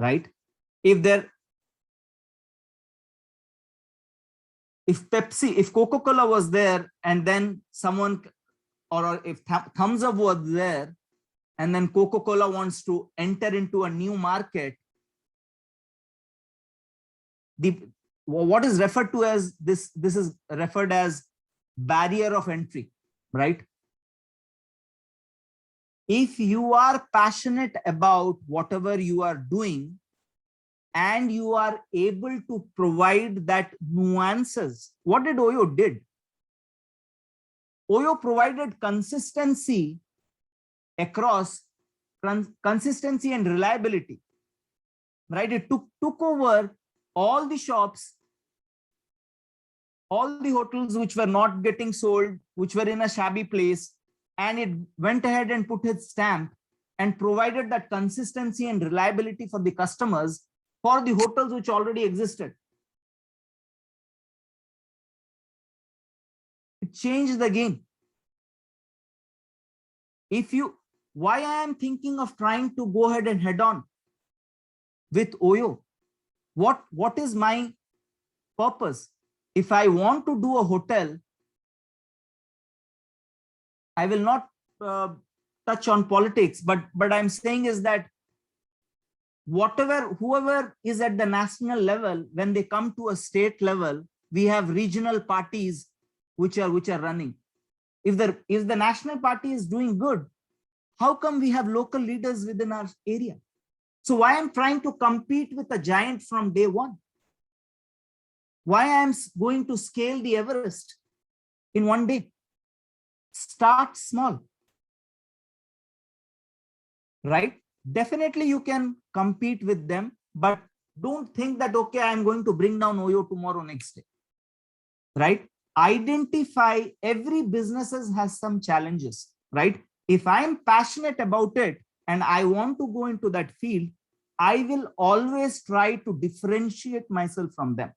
right? If Pepsi, if Coca-Cola was there, and then someone, or if Thumbs Up was there, and then Coca-Cola wants to enter into a new market, what is referred to as this is referred as barrier of entry, right? If you are passionate about whatever you are doing and you are able to provide that nuances, what did Oyo did? Oyo provided consistency across consistency and reliability, right? It took over all the shops, all the hotels which were not getting sold, which were in a shabby place, and it went ahead and put its stamp and provided that consistency and reliability for the customers for the hotels which already existed. It changed the game. Why I am thinking of trying to go ahead and head on with Oyo? What is my purpose? If I want to do a hotel, I will not touch on politics, but I'm saying is that whoever is at the national level, when they come to a state level, we have regional parties which are running. If the national party is doing good, how come we have local leaders within our area? So why I'm trying to compete with a giant from day one? Why I'm going to scale the Everest in one day? Start small, right? Definitely you can compete with them, but don't think that, okay, I'm going to bring down Oyo tomorrow, next day, right? Identify, every business has some challenges, right? If I'm passionate about it and I want to go into that field, I will always try to differentiate myself from them.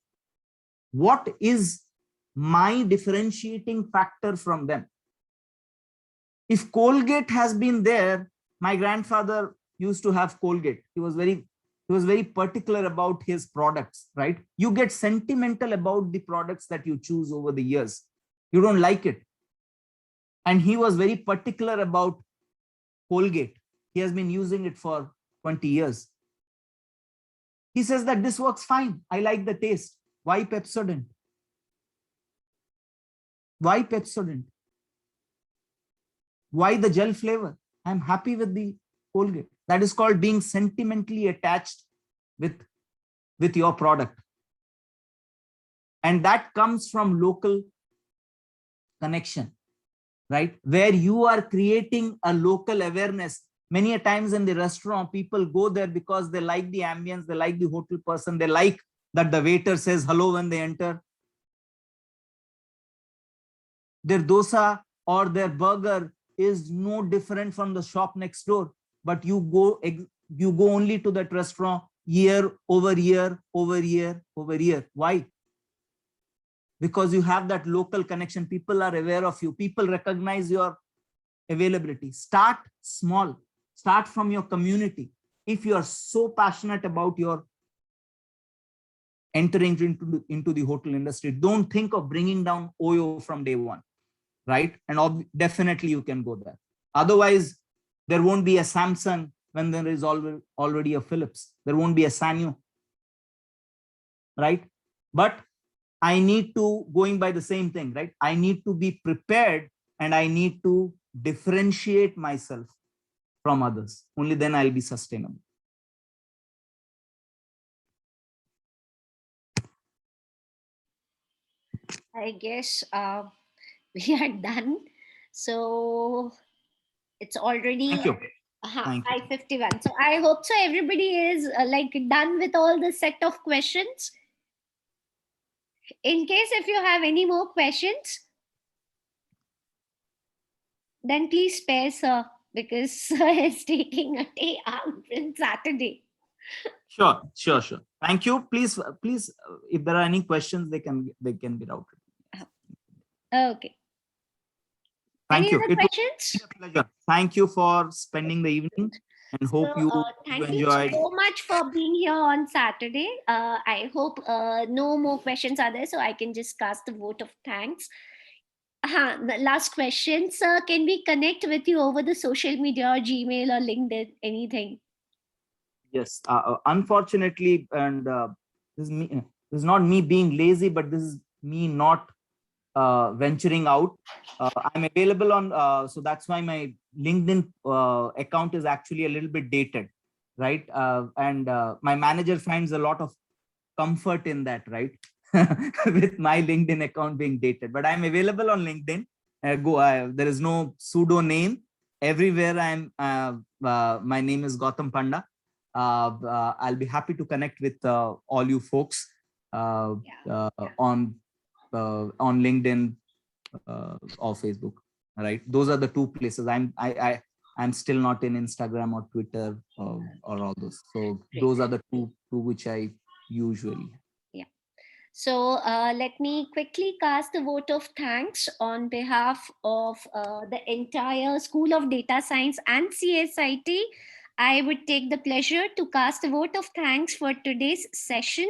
What is my differentiating factor from them? If Colgate has been there, my grandfather used to have Colgate. He was very He was very particular about his products, right? You get sentimental about the products that you choose over the years. You don't like it. And he was very particular about Colgate. He has been using it for 20 years. He says that this works fine. I like the taste. Why Pepsodent? Why Pepsodent? Why the gel flavor? I'm happy with the Colgate. That is called being sentimentally attached with your product. And that comes from local connection, right? Where you are creating a local awareness. Many a times in the restaurant, people go there because they like the ambience, they like the hotel person, they like that the waiter says hello when they enter. Their dosa or their burger is no different from the shop next door, but you go only to that restaurant year over year over year over year. Why? Because you have that local connection. People are aware of you. People recognize your availability. Start small. Start from your community. If you are so passionate about your entering into the hotel industry, don't think of bringing down OYO from day one, right? And definitely you can go there. Otherwise, there won't be a Samsung when there is already a Philips. There won't be a Sanyo, right? But I need to, going by the same thing, right? I need to be prepared and I need to differentiate myself from others. Only then I'll be sustainable. I guess we are done. So it's already Thank you. Thank you. 5:51. So I hope so everybody is like done with all the set of questions. In case if you have any more questions, then please spare sir, because sir is taking a day out on Saturday. Sure. Thank you. Please, if there are any questions, they can be routed. Okay. Thank Any you. other questions? It was a pleasure. Thank you for spending the evening, and hope you thank enjoyed. you so much for being here on Saturday. I hope no more questions are there, so I can just cast a vote of thanks. The last question, sir. Can we connect with you over the social media or Gmail or LinkedIn? Anything? Yes. Unfortunately, and this is not me being lazy, but this is me not venturing out. I'm available on, so that's why my LinkedIn account is actually a little bit dated, right? And my manager finds a lot of comfort in that, right? With my LinkedIn account being dated, but I'm available on LinkedIn. There is no pseudo name. Everywhere my name is Gautam Panda. I'll be happy to connect with all you folks on LinkedIn or Facebook. Right, those are the two places. I'm still not in Instagram or Twitter or all those. So those are the two which I usually. So let me quickly cast a vote of thanks on behalf of the entire School of Data Science and CSIT. I would take the pleasure to cast a vote of thanks for today's session.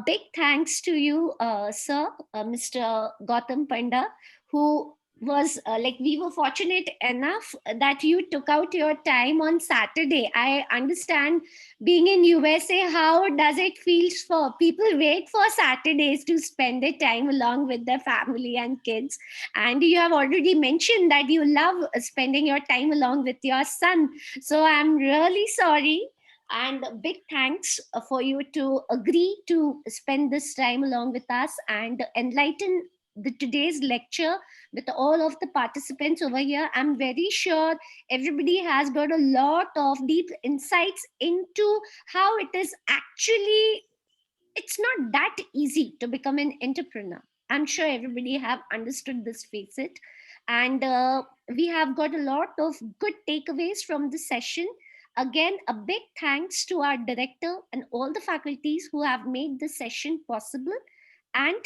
Big thanks to you, sir, Mr. Gautam Panda, who was like, we were fortunate enough that you took out your time on Saturday. I understand, being in USA, how does it feel for people wait for Saturdays to spend their time along with their family and kids? And you have already mentioned that you love spending your time along with your son. So I'm really sorry. And big thanks for you to agree to spend this time along with us and enlighten today's lecture with all of the participants over here. I'm very sure everybody has got a lot of deep insights into how it is actually, it's not that easy to become an entrepreneur. I'm sure everybody have understood this facet, and we have got a lot of good takeaways from the session. Again, a big thanks to our director and all the faculties who have made this session possible, and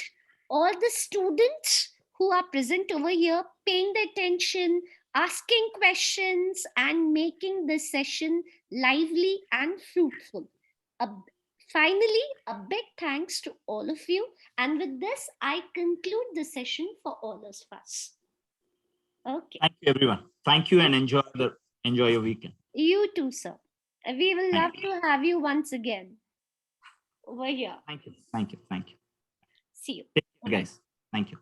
all the students who are present over here, paying the attention, asking questions, and making this session lively and fruitful. Finally, a big thanks to all of you. And with this, I conclude the session for all of us. Okay. Thank you, everyone. Thank you and enjoy your weekend. You too, sir. We will love Thank you. to have you once again over here. Thank you. Thank you. Thank you. See you. Take care, guys. Thank you.